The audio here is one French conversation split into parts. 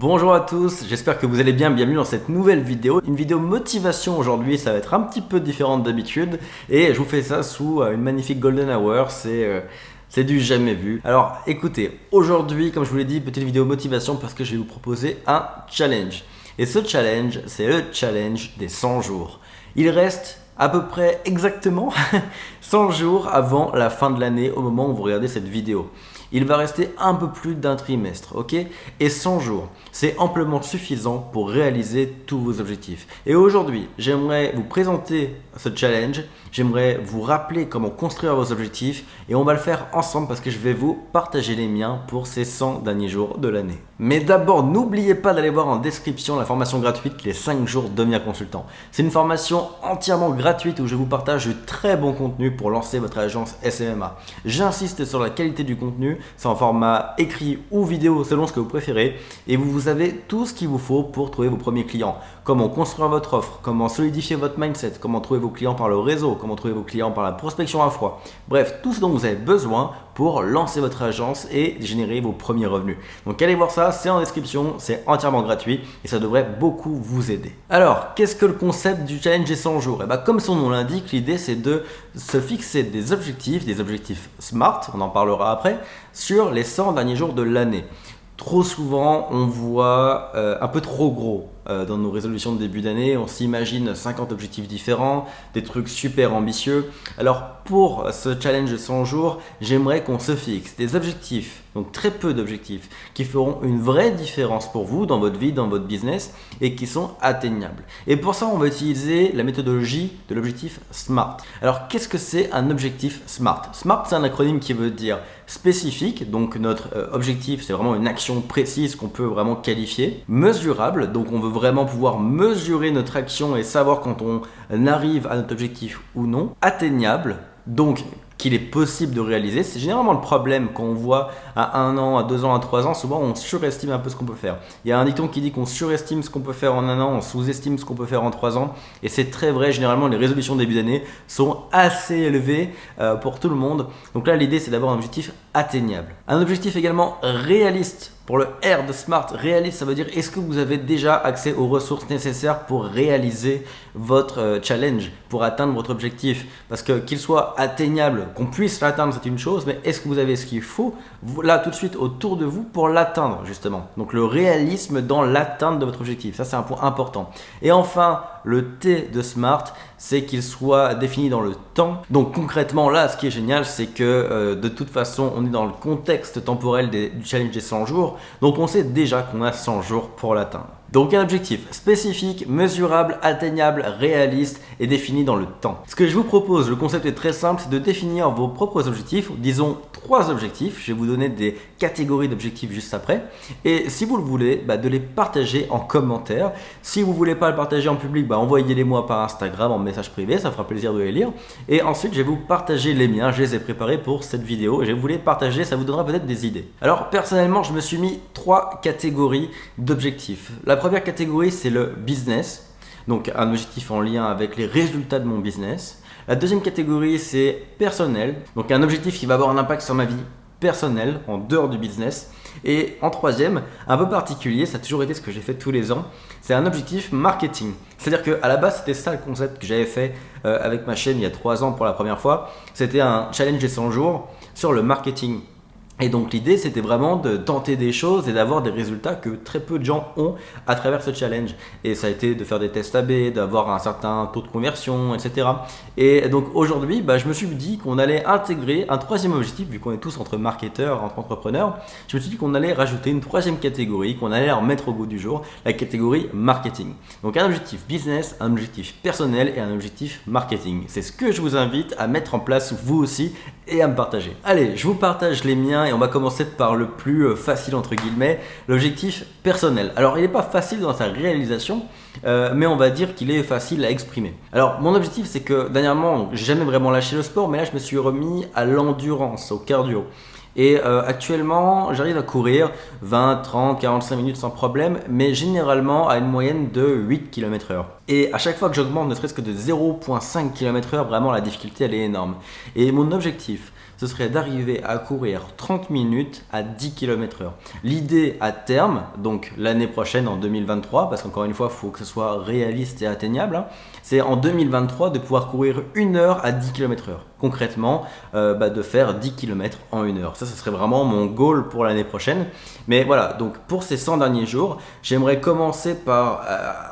Bonjour à tous, j'espère que vous allez bien, bienvenue dans cette nouvelle vidéo. Une vidéo motivation aujourd'hui, ça va être un petit peu différente d'habitude et je vous fais ça sous une magnifique golden hour, c'est du jamais vu. Alors écoutez, aujourd'hui comme je vous l'ai dit, petite vidéo motivation parce que je vais vous proposer un challenge. Et ce challenge, c'est le challenge des 100 jours. Il reste à peu près exactement 100 jours avant la fin de l'année au moment où vous regardez cette vidéo. Il va rester un peu plus d'un trimestre, ok? Et 100 jours, c'est amplement suffisant pour réaliser tous vos objectifs. Et aujourd'hui, j'aimerais vous présenter ce challenge, j'aimerais vous rappeler comment construire vos objectifs et on va le faire ensemble parce que je vais vous partager les miens pour ces 100 derniers jours de l'année. Mais d'abord, n'oubliez pas d'aller voir en description la formation gratuite Les 5 jours devenir consultant. C'est une formation entièrement gratuite où je vous partage du très bon contenu pour lancer votre agence SMMA. J'insiste sur la qualité du contenu. C'est en format écrit ou vidéo selon ce que vous préférez et vous avez tout ce qu'il vous faut pour trouver vos premiers clients. Comment construire votre offre, comment solidifier votre mindset, comment trouver vos clients par le réseau, comment trouver vos clients par la prospection à froid. Bref, tout ce dont vous avez besoin pour lancer votre agence et générer vos premiers revenus. Donc allez voir ça, c'est en description, c'est entièrement gratuit et ça devrait beaucoup vous aider. Alors, qu'est-ce que le concept du challenge des 100 jours? Comme son nom l'indique, l'idée c'est de se fixer des objectifs SMART, on en parlera après, sur les 100 derniers jours de l'année. Trop souvent, on voit un peu trop gros dans nos résolutions de début d'année. On s'imagine 50 objectifs différents, des trucs super ambitieux. Alors pour ce challenge de 100 jours, j'aimerais qu'on se fixe des objectifs, donc très peu d'objectifs, qui feront une vraie différence pour vous dans votre vie, dans votre business et qui sont atteignables. Et pour ça, on va utiliser la méthodologie de l'objectif SMART. Alors qu'est-ce que c'est un objectif SMART? SMART, c'est un acronyme qui veut dire spécifique, donc notre objectif, c'est vraiment une action précise qu'on peut vraiment qualifier. Mesurable, donc on veut vraiment pouvoir mesurer notre action et savoir quand on arrive à notre objectif ou non. Atteignable, donc qu'il est possible de réaliser. C'est généralement le problème quand on voit à 1 an, à 2 ans, à 3 ans, souvent on surestime un peu ce qu'on peut faire. Il y a un dicton qui dit qu'on surestime ce qu'on peut faire en 1 an, on sous-estime ce qu'on peut faire en 3 ans. Et c'est très vrai, généralement les résolutions de début d'année sont assez élevées pour tout le monde. Donc là l'idée c'est d'avoir un objectif atteignable. Un objectif également réaliste. Pour le R de SMART, réaliste, ça veut dire est-ce que vous avez déjà accès aux ressources nécessaires pour réaliser votre challenge, pour atteindre votre objectif? Parce que qu'il soit atteignable, qu'on puisse l'atteindre, c'est une chose, mais est-ce que vous avez ce qu'il faut là tout de suite autour de vous pour l'atteindre justement? Donc le réalisme dans l'atteinte de votre objectif, ça c'est un point important. Et enfin, le T de SMART, c'est qu'il soit défini dans le temps. Donc concrètement là, ce qui est génial, c'est que de toute façon, on est dans le contexte temporel du challenge des 100 jours. Donc on sait déjà qu'on a 100 jours pour l'atteindre. Donc un objectif spécifique, mesurable, atteignable, réaliste et défini dans le temps. Ce que je vous propose, le concept est très simple, c'est de définir vos propres objectifs, disons 3 objectifs. Je vais vous donner des catégories d'objectifs juste après. Et si vous le voulez, de les partager en commentaire. Si vous ne voulez pas le partager en public, envoyez-les moi par Instagram en message privé, ça fera plaisir de les lire. Et ensuite, je vais vous partager les miens, je les ai préparés pour cette vidéo. Je vais vous les partager, ça vous donnera peut-être des idées. Alors personnellement, je me suis mis 3 catégories d'objectifs. La première catégorie, c'est le business, donc un objectif en lien avec les résultats de mon business. La deuxième catégorie, c'est personnel, donc un objectif qui va avoir un impact sur ma vie personnelle, en dehors du business. Et en troisième, un peu particulier, ça a toujours été ce que j'ai fait tous les ans, c'est un objectif marketing. C'est-à-dire qu'à la base, c'était ça le concept que j'avais fait avec ma chaîne il y a 3 ans pour la première fois. C'était un challenge des 100 jours sur le marketing. Et donc l'idée c'était vraiment de tenter des choses et d'avoir des résultats que très peu de gens ont à travers ce challenge. Et ça a été de faire des tests AB, d'avoir un certain taux de conversion, etc. Et donc aujourd'hui, je me suis dit qu'on allait intégrer un 3e objectif, vu qu'on est tous entre marketeurs, entre entrepreneurs. Je me suis dit qu'on allait rajouter une 3e catégorie, qu'on allait en mettre au goût du jour, la catégorie marketing. Donc un objectif business, un objectif personnel et un objectif marketing. C'est ce que je vous invite à mettre en place vous aussi et à me partager. Allez, je vous partage les miens. Et on va commencer par le plus facile entre guillemets, l'objectif personnel. Alors il n'est pas facile dans sa réalisation, mais on va dire qu'il est facile à exprimer. Alors mon objectif c'est que dernièrement, j'ai jamais vraiment lâché le sport, mais là je me suis remis à l'endurance, au cardio. Et actuellement, j'arrive à courir 20, 30, 45 minutes sans problème, mais généralement à une moyenne de 8 km/h. Et à chaque fois que j'augmente ne serait-ce que de 0,5 km/h, vraiment la difficulté elle est énorme. Et mon objectif, ce serait d'arriver à courir 30 minutes à 10 km/h. L'idée à terme, donc l'année prochaine en 2023, parce qu'encore une fois, il faut que ce soit réaliste et atteignable, c'est en 2023 de pouvoir courir 1 heure à 10 km/h. Concrètement, de faire 10 km en 1 heure. Ça serait vraiment mon goal pour l'année prochaine. Mais voilà, donc pour ces 100 derniers jours, j'aimerais commencer par,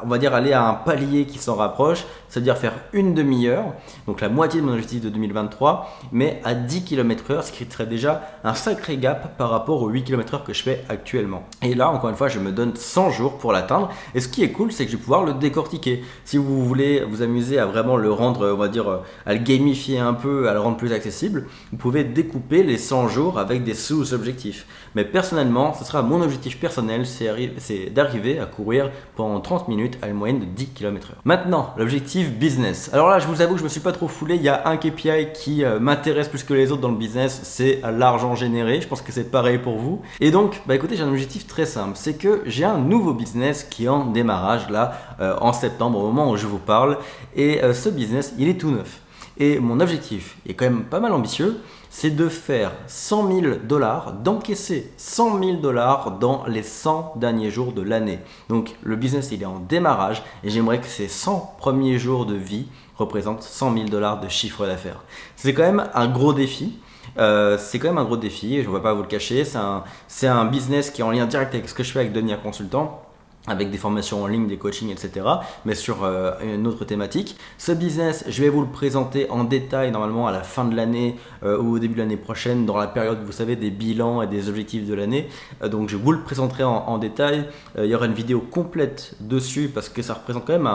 on va dire, aller à un palier qui s'en rapproche, c'est-à-dire faire une demi-heure, donc la moitié de mon objectif de 2023, mais à 10 km/h, ce qui serait déjà un sacré gap par rapport aux 8 km/h que je fais actuellement. Et là, encore une fois, je me donne 100 jours pour l'atteindre. Et ce qui est cool, c'est que je vais pouvoir le décortiquer. Si vous voulez vous amuser à vraiment le rendre, on va dire, à le gamifier un peu, à le rendre plus accessible, vous pouvez découper les 100 jours avec des sous-objectifs. Mais personnellement, ce sera mon objectif personnel, c'est d'arriver à courir pendant 30 minutes à une moyenne de 10 km/h. Maintenant, l'objectif business. Alors là, je vous avoue que je me suis pas trop foulé. Il y a un KPI qui m'intéresse plus que les autres dans le business, c'est l'argent généré. Je pense que c'est pareil pour vous. Et donc, écoutez, j'ai un objectif très simple. C'est que j'ai un nouveau business qui est en démarrage là, en septembre, au moment où je vous parle. Et ce business, il est tout neuf. Et mon objectif est quand même pas mal ambitieux, c'est de faire 100 000 $, d'encaisser 100 000 $ dans les 100 derniers jours de l'année. Donc le business il est en démarrage et j'aimerais que ces 100 premiers jours de vie représentent 100 000 $ de chiffre d'affaires. C'est quand même un gros défi. Et je ne vais pas vous le cacher, c'est un business qui est en lien direct avec ce que je fais avec devenir consultant, avec des formations en ligne, des coachings, etc. Mais sur une autre thématique. Ce business, je vais vous le présenter en détail normalement à la fin de l'année ou au début de l'année prochaine, dans la période, vous savez, des bilans et des objectifs de l'année. Donc je vous le présenterai en détail. Il y aura une vidéo complète dessus parce que ça représente quand même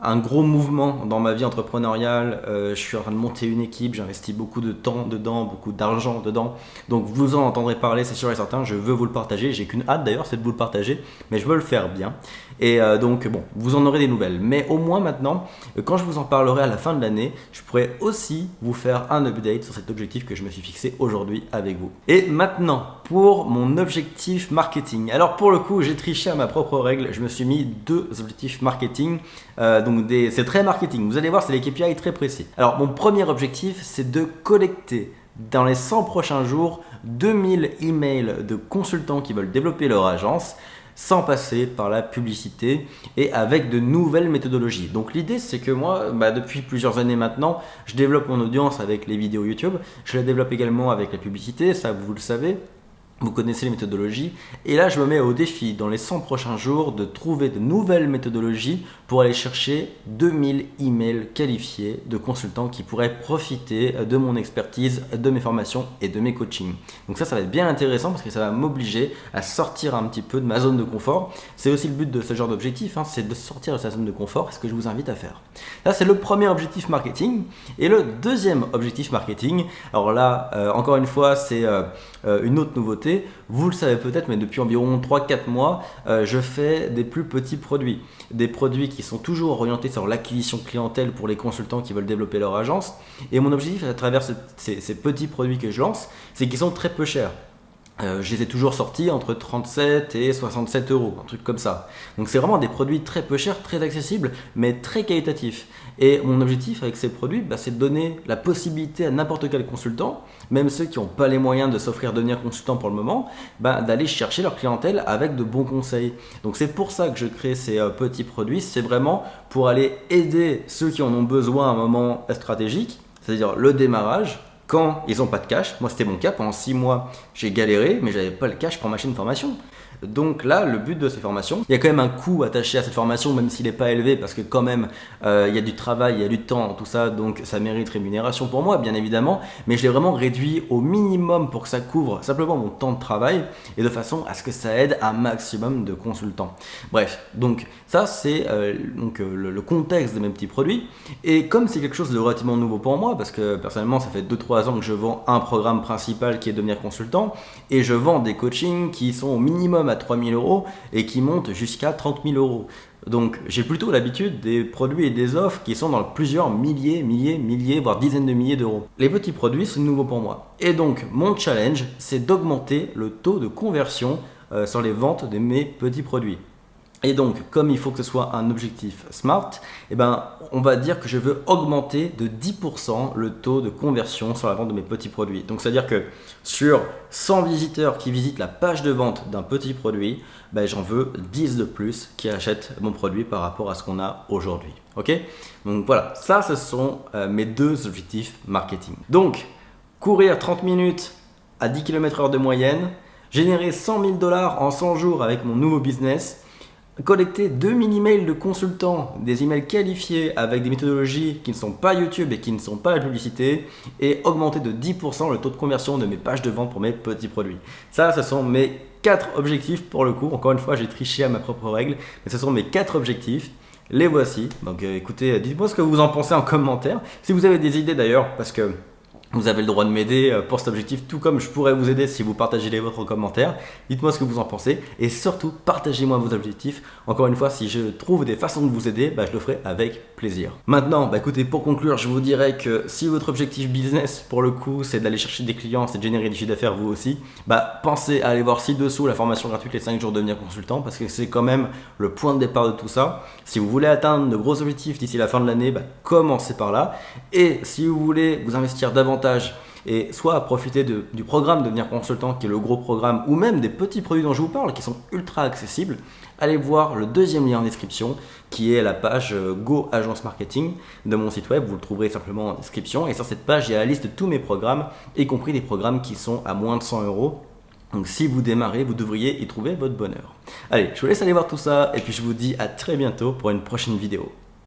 un gros mouvement dans ma vie entrepreneuriale. Je suis en train de monter une équipe, j'investis beaucoup de temps dedans, beaucoup d'argent dedans. Donc vous en entendrez parler, c'est sûr et certain. Je veux vous le partager. J'ai qu'une hâte d'ailleurs, c'est de vous le partager, mais je veux le faire bien. Et donc bon, vous en aurez des nouvelles. Mais au moins maintenant, quand je vous en parlerai à la fin de l'année, je pourrai aussi vous faire un update sur cet objectif que je me suis fixé aujourd'hui avec vous. Et maintenant, pour mon objectif marketing. Alors pour le coup, j'ai triché à ma propre règle. Je me suis mis 2 objectifs marketing. C'est très marketing. Vous allez voir, c'est des KPI très précis. Alors mon premier objectif, c'est de collecter dans les 100 prochains jours 2000 emails de consultants qui veulent développer leur agence sans passer par la publicité et avec de nouvelles méthodologies. Donc l'idée c'est que moi, depuis plusieurs années maintenant, je développe mon audience avec les vidéos YouTube, je la développe également avec la publicité, ça vous le savez. Vous connaissez les méthodologies et là je me mets au défi dans les 100 prochains jours de trouver de nouvelles méthodologies pour aller chercher 2000 emails qualifiés de consultants qui pourraient profiter de mon expertise, de mes formations et de mes coachings. Donc ça va être bien intéressant parce que ça va m'obliger à sortir un petit peu de ma zone de confort. C'est aussi le but de ce genre d'objectif, c'est de sortir de sa zone de confort, ce que je vous invite à faire. Là c'est le premier objectif marketing et le deuxième objectif marketing, alors là encore une fois c'est une autre nouveauté. Vous le savez peut-être, mais depuis environ 3-4 mois, je fais des plus petits produits. Des produits qui sont toujours orientés sur l'acquisition clientèle pour les consultants qui veulent développer leur agence. Et mon objectif à travers ces petits produits que je lance, c'est qu'ils sont très peu chers. Je les ai toujours sortis entre 37 et 67 €, un truc comme ça. Donc c'est vraiment des produits très peu chers, très accessibles, mais très qualitatifs. Et mon objectif avec ces produits, c'est de donner la possibilité à n'importe quel consultant, même ceux qui n'ont pas les moyens de s'offrir devenir consultant pour le moment, d'aller chercher leur clientèle avec de bons conseils. Donc c'est pour ça que je crée ces petits produits, c'est vraiment pour aller aider ceux qui en ont besoin à un moment stratégique, c'est-à-dire le démarrage, quand ils n'ont pas de cash. Moi c'était mon cas, pendant 6 mois j'ai galéré mais j'avais pas le cash pour m'acheter une formation. Donc là le but de ces formations, il y a quand même un coût attaché à cette formation même s'il n'est pas élevé parce que quand même il y a du travail, il y a du temps, tout ça, donc ça mérite rémunération pour moi bien évidemment, mais je l'ai vraiment réduit au minimum pour que ça couvre simplement mon temps de travail et de façon à ce que ça aide un maximum de consultants. Bref, donc ça c'est le contexte de mes petits produits et comme c'est quelque chose de relativement nouveau pour moi parce que personnellement ça fait 2-3 ans que je vends un programme principal qui est devenir consultant et je vends des coachings qui sont au minimum à 3 000 € et qui montent jusqu'à 30 000 €. Donc j'ai plutôt l'habitude des produits et des offres qui sont dans plusieurs milliers, voire dizaines de milliers d'euros. Les petits produits, c'est nouveau pour moi. Et donc mon challenge, c'est d'augmenter le taux de conversion sur les ventes de mes petits produits. Et donc, comme il faut que ce soit un objectif SMART, eh ben, on va dire que je veux augmenter de 10% le taux de conversion sur la vente de mes petits produits. Donc, c'est-à-dire que sur 100 visiteurs qui visitent la page de vente d'un petit produit, ben, j'en veux 10 de plus qui achètent mon produit par rapport à ce qu'on a aujourd'hui. Ok? Donc voilà, ça, ce sont mes deux objectifs marketing. Donc, courir 30 minutes à 10 km/h de moyenne, générer 100 000 $ en 100 jours avec mon nouveau business, collecter 2000 emails de consultants, des emails qualifiés avec des méthodologies qui ne sont pas YouTube et qui ne sont pas la publicité, et augmenter de 10% le taux de conversion de mes pages de vente pour mes petits produits. Ça, ce sont mes 4 objectifs pour le coup. Encore une fois, j'ai triché à ma propre règle, mais ce sont mes 4 objectifs. Les voici. Donc écoutez, dites-moi ce que vous en pensez en commentaire. Si vous avez des idées d'ailleurs, parce que vous avez le droit de m'aider pour cet objectif, tout comme je pourrais vous aider si vous partagez les vôtres en commentaire. Dites-moi ce que vous en pensez et surtout partagez-moi vos objectifs. Encore une fois, si je trouve des façons de vous aider, je le ferai avec plaisir. Maintenant, écoutez, pour conclure, je vous dirais que si votre objectif business, pour le coup, c'est d'aller chercher des clients, c'est de générer du chiffre d'affaires vous aussi, pensez à aller voir ci-dessous la formation gratuite les 5 jours de devenir consultant parce que c'est quand même le point de départ de tout ça. Si vous voulez atteindre de gros objectifs d'ici la fin de l'année, commencez par là. Et si vous voulez vous investir davantage et soit à profiter du programme Devenir Consultant qui est le gros programme ou même des petits produits dont je vous parle qui sont ultra accessibles, allez voir le deuxième lien en description qui est la page Go Agence Marketing de mon site web. Vous le trouverez simplement en description et sur cette page il y a la liste de tous mes programmes, y compris des programmes qui sont à moins de 100 €. Donc si vous démarrez, vous devriez y trouver votre bonheur. Allez, je vous laisse aller voir tout ça et puis je vous dis à très bientôt pour une prochaine vidéo.